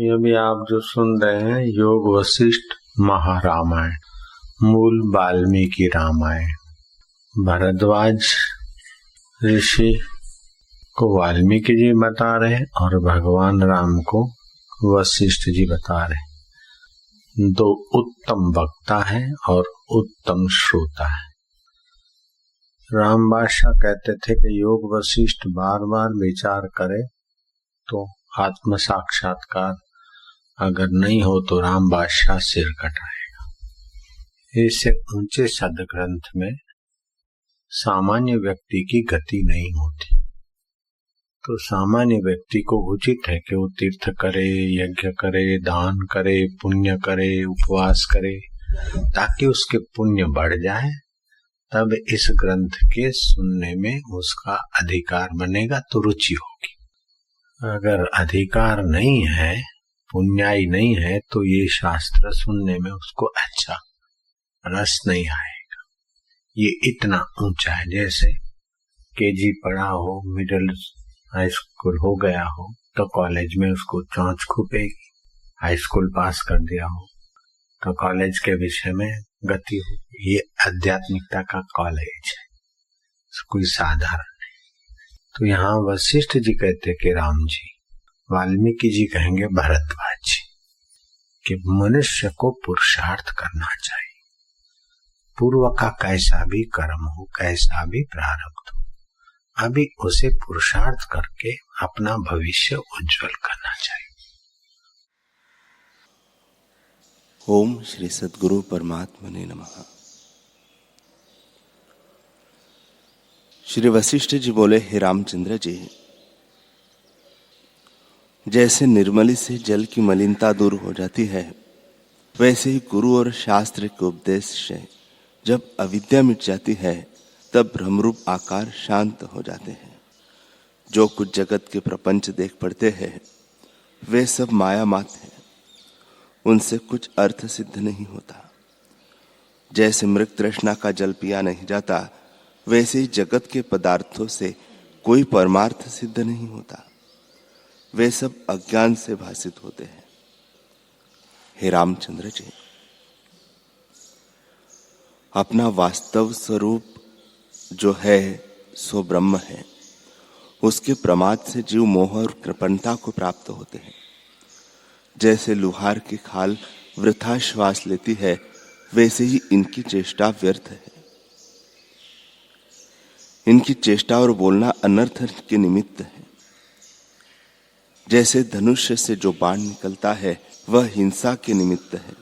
ये भी आप जो सुन रहे हैं योग वशिष्ठ महारामायण, मूल वाल्मीकि रामायण। भरद्वाज ऋषि को वाल्मीकि जी बता रहे और भगवान राम को वशिष्ठ जी बता रहे। दो उत्तम वक्ता है और उत्तम श्रोता है। राम बादशाह कहते थे कि योग वशिष्ठ बार बार विचार करे तो आत्म साक्षात्कार अगर नहीं हो तो राम बादशाह सिर कटाएगा। इससे ऊंचे सदग्रंथ में सामान्य व्यक्ति की गति नहीं होती। तो सामान्य व्यक्ति को उचित है कि वो तीर्थ करे, यज्ञ करे, दान करे, पुण्य करे, उपवास करे, ताकि उसके पुण्य बढ़ जाए। तब इस ग्रंथ के सुनने में उसका अधिकार बनेगा तो रुचि होगी। अगर अधिकार नहीं है, पुण्याई नहीं है, तो ये शास्त्र सुनने में उसको अच्छा रस नहीं आएगा। ये इतना ऊंचा है, जैसे केजी पढ़ा हो, मिडिल हाई स्कूल हो गया हो तो कॉलेज में उसको चौंच खुपेगी। हाई स्कूल पास कर दिया हो तो कॉलेज के विषय में गति हो। ये आध्यात्मिकता का कॉलेज है, कोई साधारण नहीं। तो यहाँ वशिष्ठ जी कहते कि राम जी, वाल्मीकि जी कहेंगे भरद्वाज जी कि मनुष्य को पुरुषार्थ करना चाहिए। पूर्व का कैसा भी कर्म हो, कैसा भी प्रारब्ध हो, अभी उसे पुरुषार्थ करके अपना भविष्य उज्जवल करना चाहिए। ओम श्री सद्गुरु परमात्मने नमः। श्री वशिष्ठ जी बोले, हे रामचंद्र जी, जैसे निर्मली से जल की मलिनता दूर हो जाती है, वैसे ही गुरु और शास्त्र के उपदेश से जब अविद्या मिट जाती है, तब भ्रमरूप आकार शांत हो जाते हैं। जो कुछ जगत के प्रपंच देख पड़ते हैं, वे सब माया मात्र है, उनसे कुछ अर्थ सिद्ध नहीं होता। जैसे मृग तृष्णा का जल पिया नहीं जाता, वैसे ही जगत के पदार्थों से कोई परमार्थ सिद्ध नहीं होता। वे सब अज्ञान से भासित होते हैं। हे रामचंद्र जी, अपना वास्तव स्वरूप जो है सो ब्रह्म है। उसके प्रमाद से जीव मोह और कृपणता को प्राप्त होते हैं। जैसे लुहार की खाल वृथा श्वास लेती है, वैसे ही इनकी चेष्टा व्यर्थ है। इनकी चेष्टा और बोलना अनर्थ के निमित्त है। जैसे धनुष्य से जो बाण निकलता है वह हिंसा के निमित्त है,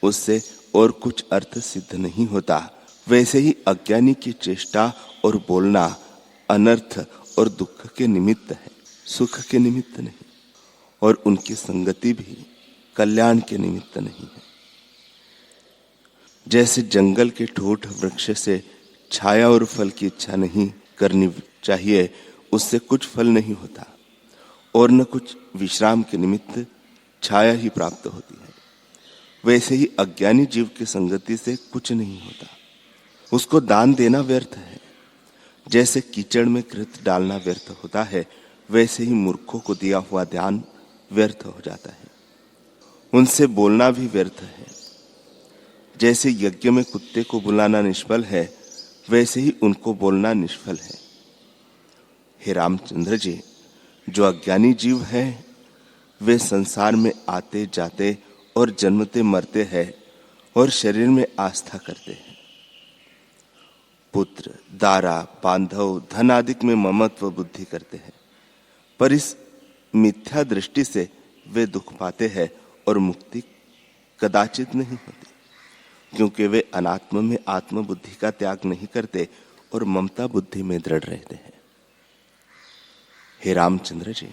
उससे और कुछ अर्थ सिद्ध नहीं होता, वैसे ही अज्ञानी की चेष्टा और बोलना अनर्थ और दुख के निमित्त है, सुख के निमित्त नहीं। और उनकी संगति भी कल्याण के निमित्त नहीं है। जैसे जंगल के ठूठ वृक्ष से छाया और फल की इच्छा नहीं करनी चाहिए, उससे कुछ फल नहीं होता, और न कुछ विश्राम के निमित्त छाया ही प्राप्त होती है। वैसे ही अज्ञानी जीव की संगति से कुछ नहीं होता, उसको दान देना व्यर्थ है। जैसे कीचड़ में घृत डालना व्यर्थ होता है, वैसे ही मूर्खों को दिया हुआ ध्यान व्यर्थ हो जाता है। उनसे बोलना भी व्यर्थ है। जैसे यज्ञ में कुत्ते को बुलाना निष्फल है, वैसे ही उनको बोलना निष्फल है। हे रामचंद्र जी, जो अज्ञानी जीव है वे संसार में आते जाते और जन्मते मरते हैं और शरीर में आस्था करते हैं। पुत्र, दारा, बांधव, धन आदि में ममत्व बुद्धि करते हैं, पर इस मिथ्या दृष्टि से वे दुख पाते हैं और मुक्ति कदाचित नहीं होती, क्योंकि वे अनात्म में आत्म बुद्धि का त्याग नहीं करते और ममता बुद्धि में दृढ़ रहते हैं। हे रामचंद्र जी,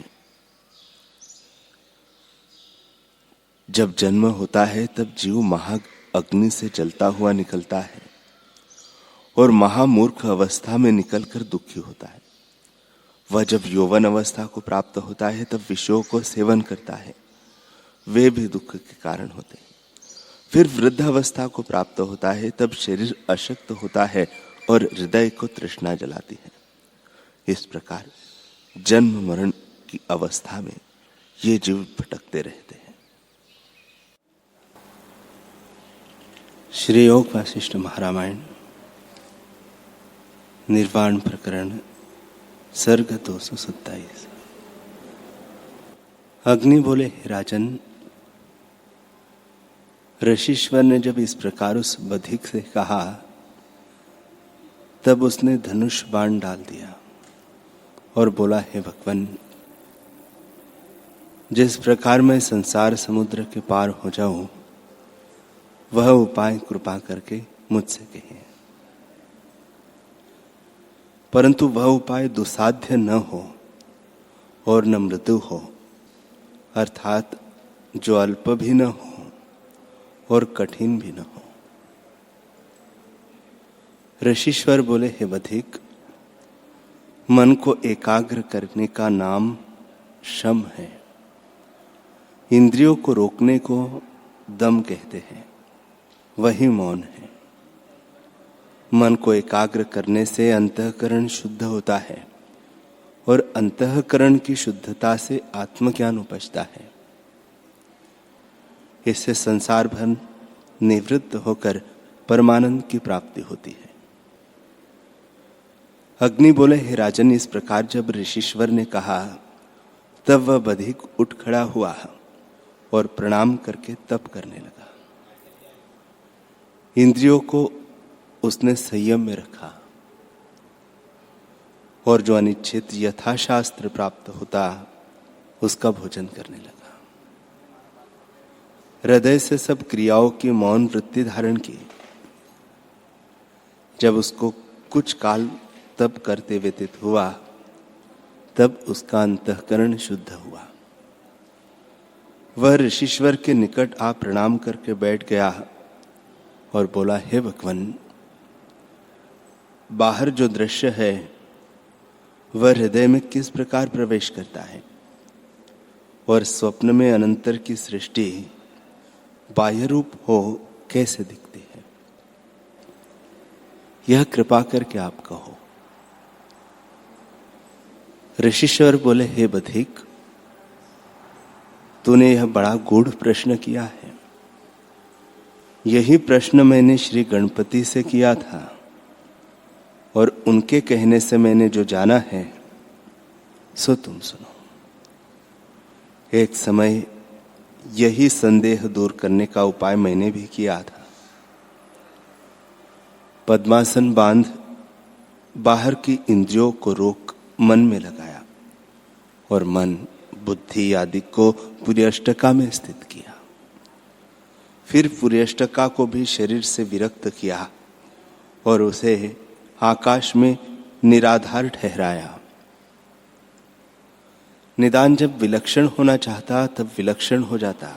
जब जन्म होता है तब जीव महा अग्नि से जलता हुआ निकलता है और महामूर्ख अवस्था में निकलकर दुखी होता है। वह जब यौवन अवस्था को प्राप्त होता है तब विषयों को सेवन करता है, वे भी दुख के कारण होते हैं। फिर वृद्ध अवस्था को प्राप्त होता है, तब शरीर अशक्त होता है और हृदय को तृष्णा जलाती है। इस प्रकार जन्म मरण की अवस्था में ये जीव भटकते रहते हैं। श्री योग वासिष्ठ महारामायण निर्वाण प्रकरण सर्ग 227। अग्नि बोले, हे राजन, ऋषिश्वर ने जब इस प्रकार उस बधिक से कहा तब उसने धनुष बाण डाल दिया और बोला, हे भगवान, जिस प्रकार मैं संसार समुद्र के पार हो जाऊं वह उपाय कृपा करके मुझसे कहिए, परंतु वह उपाय दुसाध्य न हो और न मृदु हो, अर्थात जो अल्प भी न हो और कठिन भी न हो। ऋषिश्वर बोले, हे बधिक, मन को एकाग्र करने का नाम शम है। इंद्रियों को रोकने को दम कहते हैं, वही मौन है। मन को एकाग्र करने से अंतःकरण शुद्ध होता है और अंतःकरण की शुद्धता से आत्मज्ञान उपजता है। इससे संसार भर निवृत्त होकर परमानंद की प्राप्ति होती है। अग्नि बोले, हे राजन, इस प्रकार जब ऋषिश्वर ने कहा तब वह बधिक उठ खड़ा हुआ और प्रणाम करके तप करने लगा। इंद्रियों को उसने संयम में रखा और जो अनिच्छित यथाशास्त्र प्राप्त होता उसका भोजन करने लगा। हृदय से सब क्रियाओं की मौन वृत्ति धारण की। जब उसको कुछ काल तप करते व्यतीत हुआ तब उसका अंतःकरण शुद्ध हुआ। वह ऋषिश्वर के निकट आ प्रणाम करके बैठ गया और बोला, हे भगवान, बाहर जो दृश्य है वह हृदय में किस प्रकार प्रवेश करता है और स्वप्न में अनंतर की सृष्टि बाह्य रूप हो कैसे दिखती है, यह कृपा करके आप कहो। ऋषिश्वर बोले, हे बधिक, तूने यह बड़ा गूढ़ प्रश्न किया है। यही प्रश्न मैंने श्री गणपति से किया था और उनके कहने से मैंने जो जाना है सो तुम सुनो। एक समय यही संदेह दूर करने का उपाय मैंने भी किया था। पद्मासन बांध बाहर की इंद्रियों को रोक मन में लगाया और मन, बुद्धि आदि को पुर्यष्टका में स्थित किया। फिर पुर्यष्टका को भी शरीर से विरक्त किया और उसे आकाश में निराधार ठहराया। निदान जब विलक्षण होना चाहता तब विलक्षण हो जाता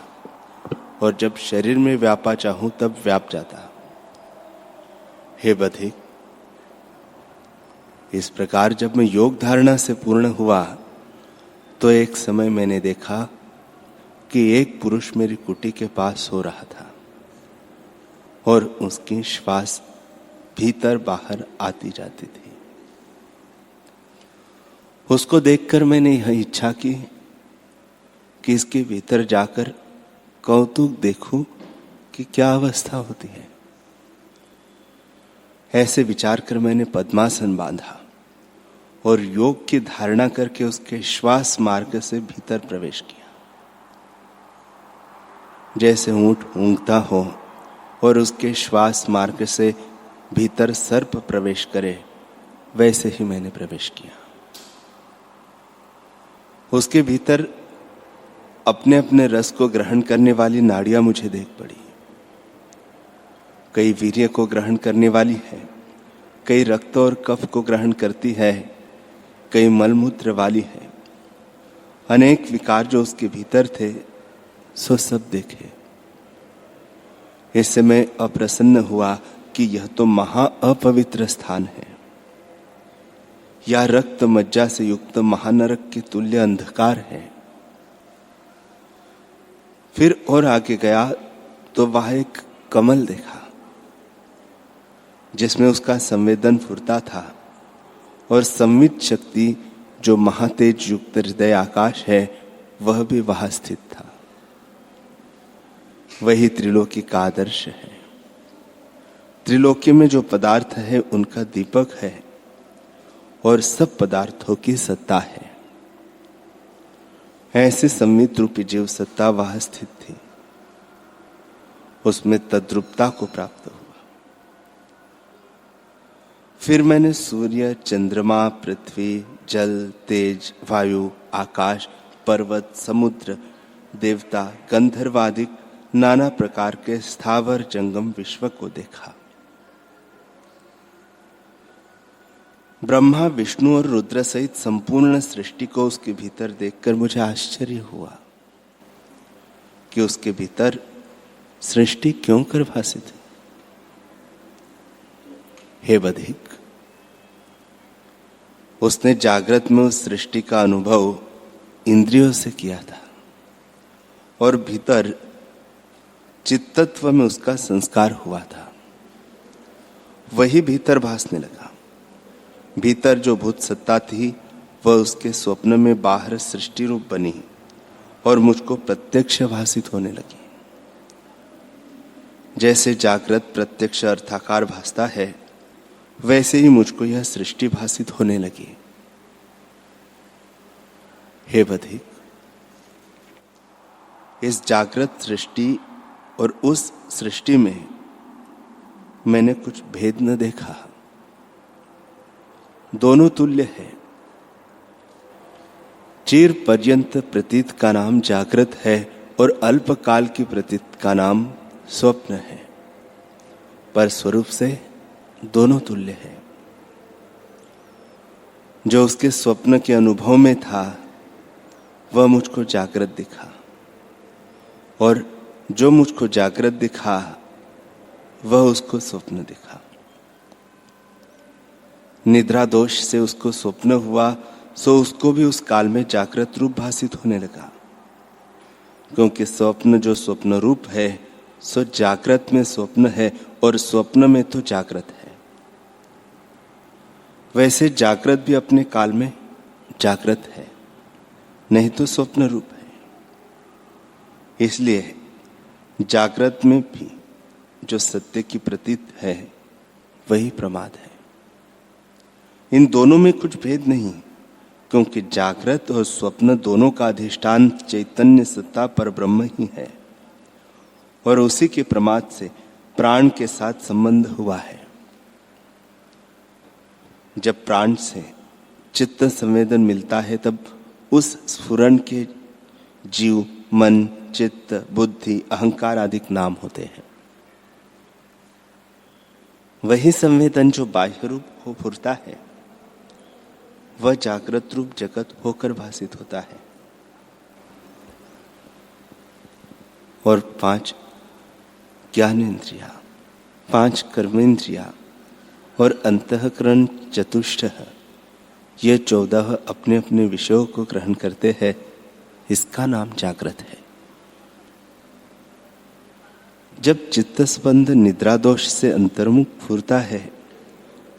और जब शरीर में व्यापा चाहूं तब व्याप जाता। हे बधिक, इस प्रकार जब मैं योग धारणा से पूर्ण हुआ तो एक समय मैंने देखा कि एक पुरुष मेरी कुटी के पास सो रहा था और उसकी श्वास भीतर बाहर आती जाती थी। उसको देखकर मैंने यह इच्छा की कि इसके भीतर जाकर कौतुक देखूं कि क्या अवस्था होती है। ऐसे विचार कर मैंने पद्मासन बांधा और योग की धारणा करके उसके श्वास मार्ग से भीतर प्रवेश किया। जैसे ऊंट ऊँघता हो और उसके श्वास मार्ग से भीतर सर्प प्रवेश करे, वैसे ही मैंने प्रवेश किया। उसके भीतर अपने अपने रस को ग्रहण करने वाली नाड़ियां मुझे देख पड़ी। कई वीर्य को ग्रहण करने वाली है, कई रक्त और कफ को ग्रहण करती है, कई मलमूत्र वाली है। अनेक विकार जो उसके भीतर थे सो सब देखे। इससे मैं अप्रसन्न हुआ कि यह तो महा अपवित्र स्थान है। यह रक्त मज्जा से युक्त महानरक के तुल्य अंधकार है। फिर और आगे गया तो वहां एक कमल देखा जिसमें उसका संवेदन फुरता था और संवित शक्ति जो महातेज युक्त हृदय आकाश है वह भी वहां स्थित था। वही त्रिलोकी का आदर्श है। त्रिलोकी में जो पदार्थ है उनका दीपक है और सब पदार्थों की सत्ता है। ऐसे संवित रूपी जीव सत्ता वहां स्थित थी, उसमें तद्रूपता को प्राप्त हुआ। फिर मैंने सूर्य, चंद्रमा, पृथ्वी, जल, तेज, वायु, आकाश, पर्वत, समुद्र, देवता, गंधर्व आदि नाना प्रकार के स्थावर जंगम विश्व को देखा। ब्रह्मा, विष्णु और रुद्र सहित संपूर्ण सृष्टि को उसके भीतर देखकर मुझे आश्चर्य हुआ कि उसके भीतर सृष्टि क्यों कर भासित है। हे बधिक, उसने जागृत में उस सृष्टि का अनुभव इंद्रियों से किया था और भीतर चित्तत्व में उसका संस्कार हुआ था। वही भीतर भासने लगा। भीतर जो भूत सत्ता थी वह उसके स्वप्न में बाहर सृष्टि रूप बनी और मुझको प्रत्यक्ष भासित होने लगी। जैसे जागृत प्रत्यक्ष अर्थाकार भासता है, वैसे ही मुझको यह सृष्टि भासित होने लगी। हे बधिक, इस जागृत सृष्टि और उस सृष्टि में मैंने कुछ भेद न देखा। दोनों तुल्य है। चिर पर्यंत प्रतीत का नाम जागृत है और अल्पकाल की प्रतीत का नाम स्वप्न है, पर स्वरूप से दोनों तुल्य है। जो उसके स्वप्न के अनुभव में था वह मुझको जागृत दिखा और जो मुझको जागृत दिखा वह उसको स्वप्न दिखा। निद्रा दोष से उसको स्वप्न हुआ, सो उसको भी उस काल में जागृत रूप भासित होने लगा। क्योंकि स्वप्न जो स्वप्न रूप है सो जागृत में स्वप्न है और स्वप्न में तो जागृत है। वैसे जागृत भी अपने काल में जागृत है, नहीं तो स्वप्न रूप है। इसलिए जागृत में भी जो सत्य की प्रतीत है वही प्रमाद है। इन दोनों में कुछ भेद नहीं, क्योंकि जागृत और स्वप्न दोनों का अधिष्ठान चैतन्य सत्ता पर ब्रह्म ही है और उसी के प्रमाद से प्राण के साथ संबंध हुआ है। जब प्राण से चित्त संवेदन मिलता है तब उस स्फुरण के जीव, मन, चित्त, बुद्धि, अहंकार आदि नाम होते हैं। वही संवेदन जो बाह्य रूप हो फुरता है वह जागृत रूप जगत होकर भासित होता है। और 5 ज्ञानेन्द्रिया, 5 कर्मेंद्रिया और अंतःकरण चतुष्टय, ये 14 अपने अपने विषयों को ग्रहण करते हैं। इसका नाम जागृत है। जब चित्तस्पंद निद्रा दोष से अंतर्मुख फुरता है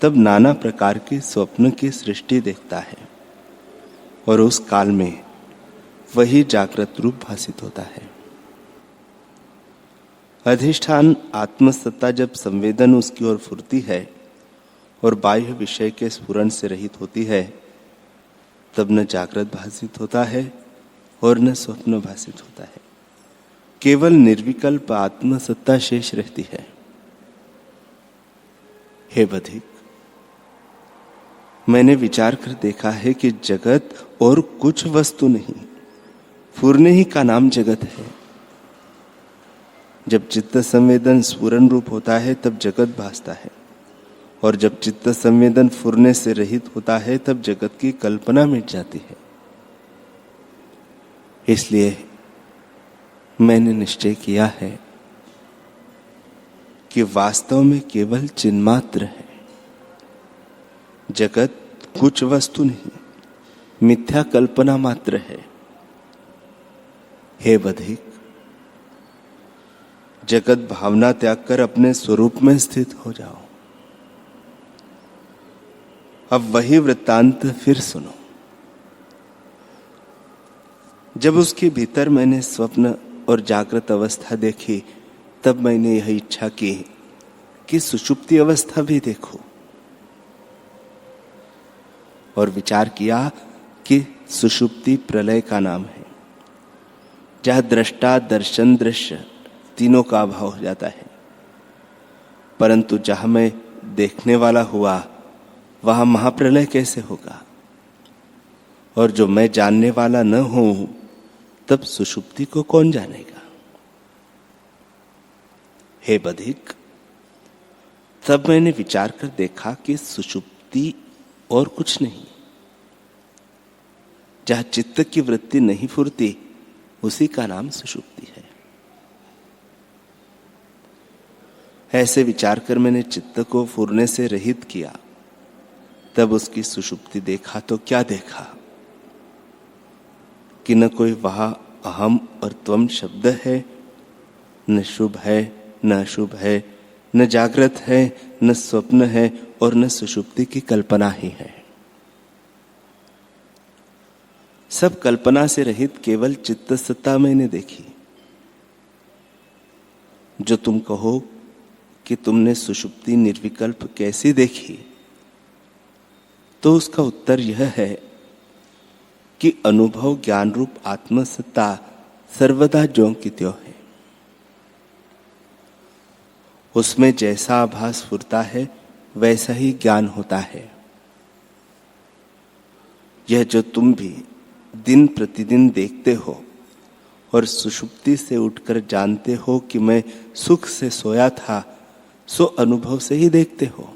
तब नाना प्रकार के स्वप्न की सृष्टि देखता है और उस काल में वही जागृत रूप भासित होता है। अधिष्ठान आत्मसत्ता जब संवेदन उसकी ओर फुरती है और बाह्य विषय के स्फुरण से रहित होती है तब न जागृत भासित होता है और न स्वप्न भासित होता है। केवल निर्विकल्प आत्मसत्ता शेष रहती है। हे बधिक, मैंने विचार कर देखा है कि जगत और कुछ वस्तु नहीं, फुरने ही का नाम जगत है। जब चित्त संवेदन स्फुरन रूप होता है तब जगत भासता है और जब चित्त संवेदन फुरने से रहित होता है तब जगत की कल्पना मिट जाती है। इसलिए मैंने निश्चय किया है कि वास्तव में केवल चिन्मात्र है। जगत कुछ वस्तु नहीं, मिथ्या कल्पना मात्र है। हे बधिक, जगत भावना त्याग कर अपने स्वरूप में स्थित हो जाओ। अब वही वृत्तांत फिर सुनो। जब उसके भीतर मैंने स्वप्न और जागृत अवस्था देखी, तब मैंने यह इच्छा की कि सुषुप्ति अवस्था भी देखो, और विचार किया कि सुषुप्ति प्रलय का नाम है, जहां दृष्टा दर्शन दृश्य तीनों का अभाव हो जाता है। परंतु जहां मैं देखने वाला हुआ वहां महाप्रलय कैसे होगा, और जो मैं जानने वाला न हूं तब सुषुप्ति को कौन जानेगा। हे बधिक, तब मैंने विचार कर देखा कि सुषुप्ति और कुछ नहीं, जहां चित्त की वृत्ति नहीं फुरती उसी का नाम सुषुप्ति है। ऐसे विचार कर मैंने चित्त को फुरने से रहित किया, तब उसकी सुषुप्ति देखा तो क्या देखा कि न कोई वहां अहम और त्वम शब्द है, न शुभ है न अशुभ है, न जागृत है न स्वप्न है, और न सुषुप्ति की कल्पना ही है। सब कल्पना से रहित केवल चित्त सत्ता मैंने देखी। जो तुम कहो कि तुमने सुषुप्ति निर्विकल्प कैसी देखी, तो उसका उत्तर यह है कि अनुभव ज्ञान रूप आत्मसत्ता सर्वदा ज्यों की त्यों है। उसमें जैसा आभास फुरता है वैसा ही ज्ञान होता है। यह जो तुम भी दिन प्रतिदिन देखते हो और सुषुप्ति से उठकर जानते हो कि मैं सुख से सोया था, सो अनुभव से ही देखते हो।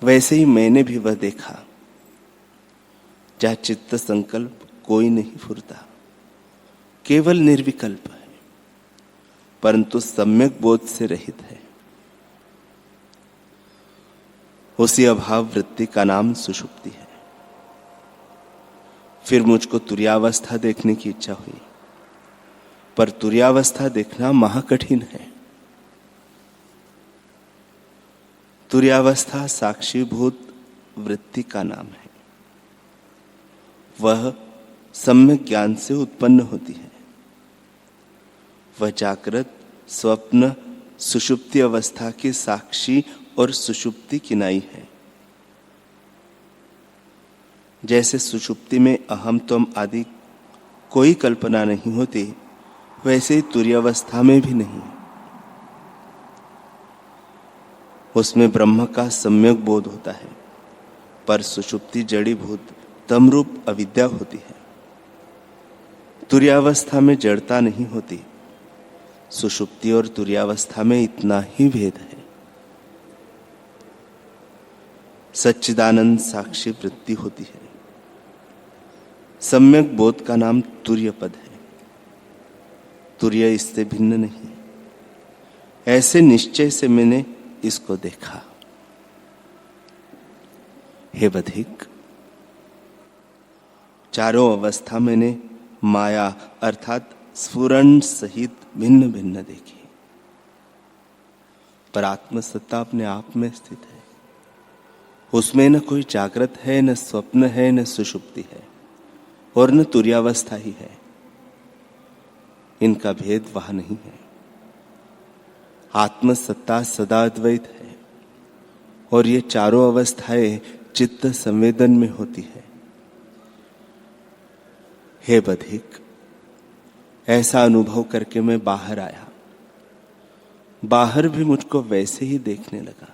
वैसे ही मैंने भी वह देखा जहाँ चित्त संकल्प कोई नहीं फुरता, केवल निर्विकल्प है, परंतु सम्यक बोध से रहित है। उसी अभाव वृत्ति का नाम सुषुप्ति है। फिर मुझको तुर्यावस्था देखने की इच्छा हुई, पर तुर्यावस्था देखना महाकठिन है। तुर्यावस्था साक्षीभूत वृत्ति का नाम है। वह सम्यक ज्ञान से उत्पन्न होती है। वह जागृत, स्वप्न, सुषुप्ति अवस्था की साक्षी और सुषुप्ति किनाई है। जैसे सुषुप्ति में अहम त्वम आदि कोई कल्पना नहीं होती, वैसे ही तुर्यावस्था में भी नहीं। उसमें ब्रह्म का सम्यक बोध होता है, पर सुषुप्ति जड़ीभूत तमरूप अविद्या होती है। तुर्यावस्था में जड़ता नहीं होती, सुषुप्ति और तुर्यावस्था में इतना ही भेद है। सच्चिदानंद साक्षी वृत्ति होती है। सम्यक बोध का नाम तुर्य पद है। तुर्य इससे भिन्न नहीं। ऐसे निश्चय से मैंने इसको देखा। हे बधिक, चारों अवस्था मैंने माया अर्थात स्फुरण सहित भिन्न भिन्न देखी, पर आत्मसत्ता अपने आप में स्थित है। उसमें न कोई जागृत है, न स्वप्न है, न सुषुप्ति है, और न तुर्यावस्था ही है। इनका भेद वहां नहीं है। आत्मसत्ता सदा अद्वैत है, और ये चारों अवस्थाएं चित्त संवेदन में होती है। हे बधिक, ऐसा अनुभव करके मैं बाहर आया। बाहर भी मुझको वैसे ही देखने लगा।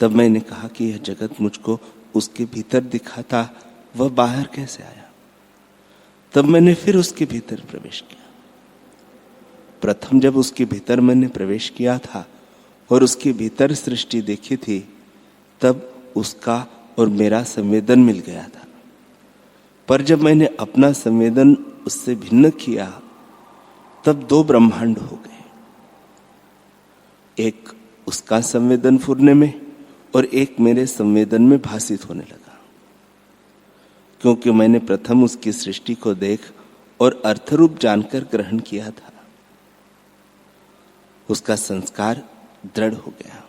तब मैंने कहा कि यह जगत मुझको उसके भीतर दिखा था, वह बाहर कैसे आया। तब मैंने फिर उसके भीतर प्रवेश किया। प्रथम जब उसके भीतर मैंने प्रवेश किया था और उसके भीतर सृष्टि देखी थी, तब उसका और मेरा संवेदन मिल गया था। पर जब मैंने अपना संवेदन उससे भिन्न किया, तब दो ब्रह्मांड हो गए। एक उसका संवेदन फुरने में और एक मेरे संवेदन में भासित होने लगा, क्योंकि मैंने प्रथम उसकी सृष्टि को देख और अर्थरूप जानकर ग्रहण किया था। उसका संस्कार दृढ़ हो गया।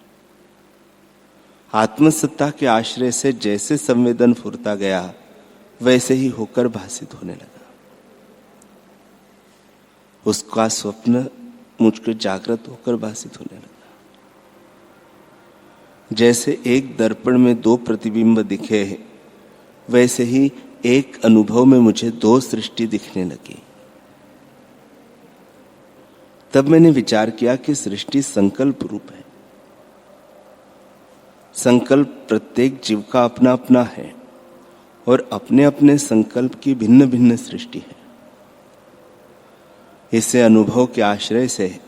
आत्मसत्ता के आश्रय से जैसे संवेदन फुरता गया वैसे ही होकर भासित होने लगा। उसका स्वप्न मुझको जागृत होकर भासित होने लगा। जैसे एक दर्पण में दो प्रतिबिंब दिखे, वैसे ही एक अनुभव में मुझे दो सृष्टि दिखने लगी। तब मैंने विचार किया कि सृष्टि संकल्प रूप है। संकल्प प्रत्येक जीव का अपना अपना है और अपने अपने संकल्प की भिन्न भिन्न सृष्टि है। इसे अनुभव के आश्रय से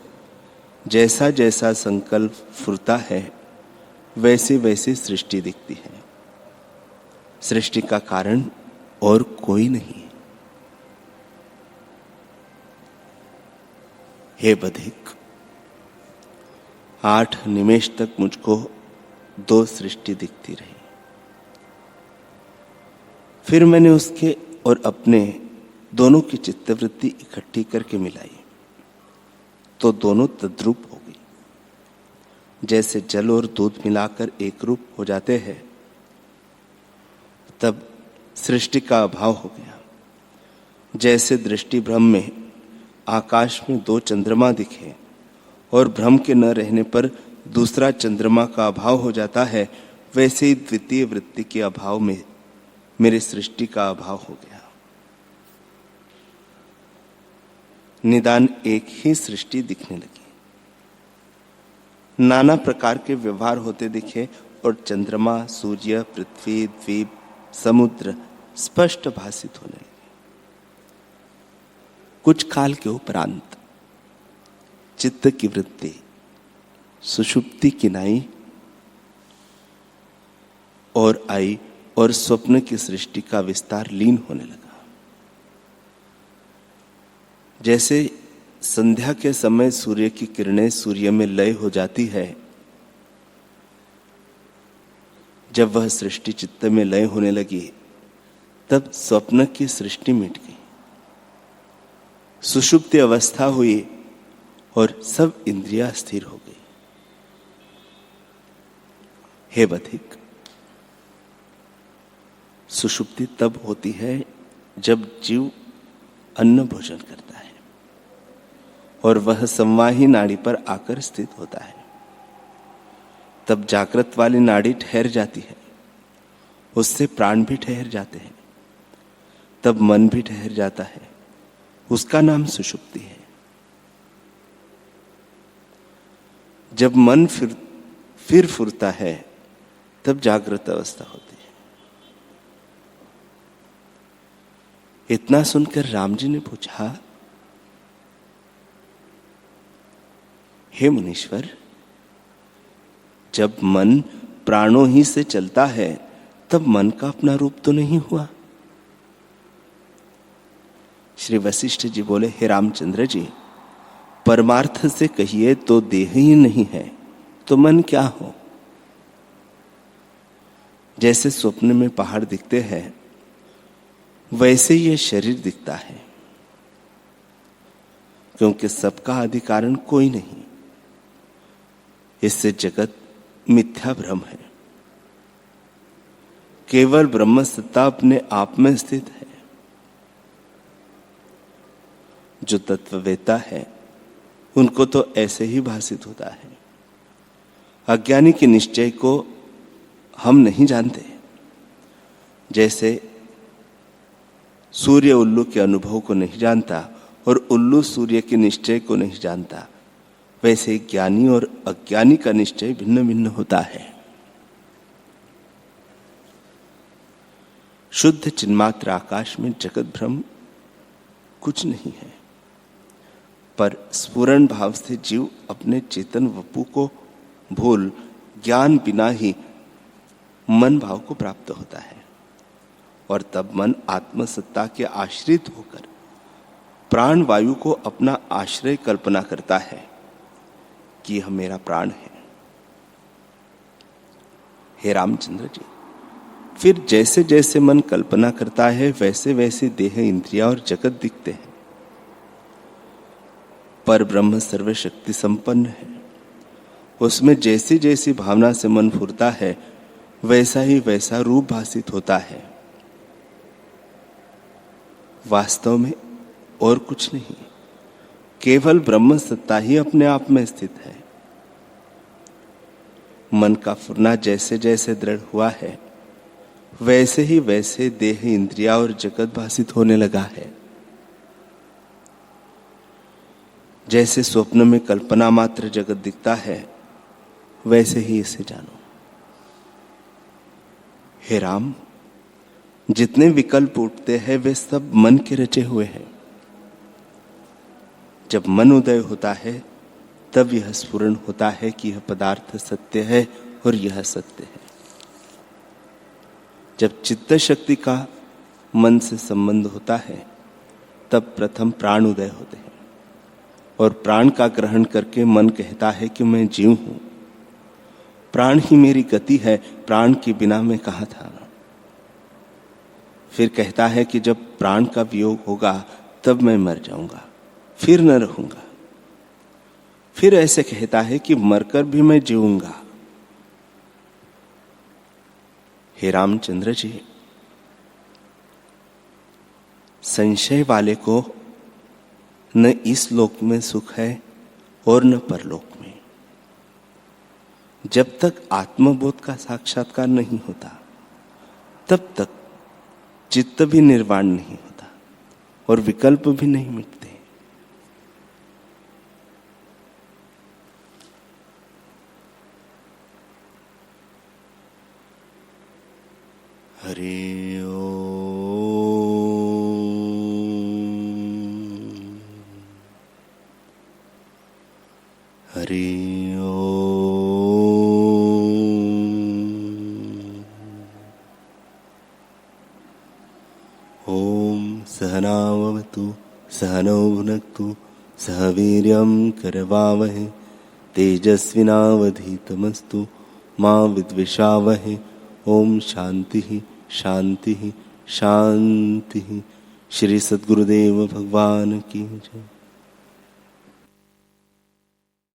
जैसा जैसा संकल्प फुरता है वैसे वैसे सृष्टि दिखती है। सृष्टि का कारण और कोई नहीं। हे बधिक, 8 निमेष तक मुझको दो सृष्टि दिखती रही। फिर मैंने उसके और अपने दोनों की चित्तवृत्ति इकट्ठी करके मिलाई तो दोनों तद्रूप हो गई। जैसे जल और दूध मिलाकर एक रूप हो जाते हैं, तब सृष्टि का अभाव हो गया। जैसे दृष्टि भ्रम में आकाश में 2 चंद्रमा दिखे और भ्रम के न रहने पर दूसरा चंद्रमा का अभाव हो जाता है, वैसे ही द्वितीय वृत्ति के अभाव में मेरी सृष्टि का अभाव हो गया। निदान एक ही सृष्टि दिखने लगी। नाना प्रकार के व्यवहार होते दिखे और चंद्रमा, सूर्य, पृथ्वी, द्वीप, समुद्र स्पष्ट भासित होने लगे। कुछ काल के उपरांत चित्त की वृत्ति सुषुप्ति किनाई और आई और स्वप्न की सृष्टि का विस्तार लीन होने लगा। जैसे संध्या के समय सूर्य की किरणें सूर्य में लय हो जाती है, जब वह सृष्टि चित्त में लय होने लगी तब स्वप्न की सृष्टि मिट गई। सुषुप्ति अवस्था हुई और सब इंद्रियां स्थिर हो गई। हे बधिक, सुषुप्ति तब होती है जब जीव अन्न भोजन करता है और वह संवाही नाड़ी पर आकर स्थित होता है। तब जागृत वाली नाड़ी ठहर जाती है, उससे प्राण भी ठहर जाते हैं। तब मन भी ठहर जाता है, उसका नाम सुषुप्ति है। जब मन फिर फुरता है तब जागृत अवस्था होती है। इतना सुनकर राम जी ने पूछा, हे मुनीश्वर, जब मन प्राणों ही से चलता है तब मन का अपना रूप तो नहीं हुआ? श्री वशिष्ठ जी बोले, हे रामचंद्र जी, परमार्थ से कहिए तो देह ही नहीं है तो मन क्या हो? जैसे स्वप्न में पहाड़ दिखते हैं वैसे ये शरीर दिखता है, क्योंकि सबका आदि कारण कोई नहीं। इससे जगत मिथ्या भ्रम है। केवल ब्रह्म सत्ता अपने आप में स्थित है। जो तत्ववेता है उनको तो ऐसे ही भासित होता है। अज्ञानी के निश्चय को हम नहीं जानते। जैसे सूर्य उल्लू के अनुभव को नहीं जानता और उल्लू सूर्य के निश्चय को नहीं जानता, वैसे ज्ञानी और अज्ञानी का निश्चय भिन्न भिन्न होता है। शुद्ध चिन्मात्र आकाश में जगत भ्रम कुछ नहीं है, पर स्फुरण भाव से जीव अपने चेतन वपु को भूल ज्ञान बिना ही मन भाव को प्राप्त होता है। और तब मन आत्मसत्ता के आश्रित होकर प्राण वायु को अपना आश्रय कल्पना करता है कि यह मेरा प्राण है। हे रामचंद्र जी, फिर जैसे जैसे मन कल्पना करता है वैसे वैसे देह, इंद्रिया और जगत दिखते हैं। पर ब्रह्म सर्वशक्ति संपन्न है। उसमें जैसी जैसी भावना से मन फुरता है वैसा ही वैसा रूप भासित होता है, वास्तव में और कुछ नहीं, केवल ब्रह्म सत्ता ही अपने आप में स्थित है। मन का फुरना जैसे जैसे दृढ़ हुआ है, वैसे ही वैसे देह, इंद्रिया और जगत भासित होने लगा है। जैसे स्वप्न में कल्पना मात्र जगत दिखता है, वैसे ही इसे जानो। हे राम, जितने विकल्प उठते हैं वे सब मन के रचे हुए हैं। जब मन उदय होता है तब यह स्फुरण होता है कि यह पदार्थ सत्य है और यह सत्य है। जब चित्त शक्ति का मन से संबंध होता है तब प्रथम प्राण उदय होते हैं और प्राण का ग्रहण करके मन कहता है कि मैं जीव हूं, प्राण ही मेरी गति है, प्राण के बिना मैं कहां था। फिर कहता है कि जब प्राण का वियोग होगा तब मैं मर जाऊंगा, फिर न रहूंगा। फिर ऐसे कहता है कि मरकर भी मैं जीऊंगा। हे रामचंद्र जी, संशय वाले को न इस लोक में सुख है और न परलोक में। जब तक आत्मबोध का साक्षात्कार नहीं होता तब तक चित्त भी निर्वाण नहीं होता और विकल्प भी नहीं मिटते। हरि ओम। हरि ओम। ओम सहनावतु सहनौ भुनक्तु सह वीर्यं करवावहै तेजस्विनावधीतमस्तु मा विद्विषावहै। ओम शांति शांति शांति। श्री सद्गुरुदेव भगवान की जय।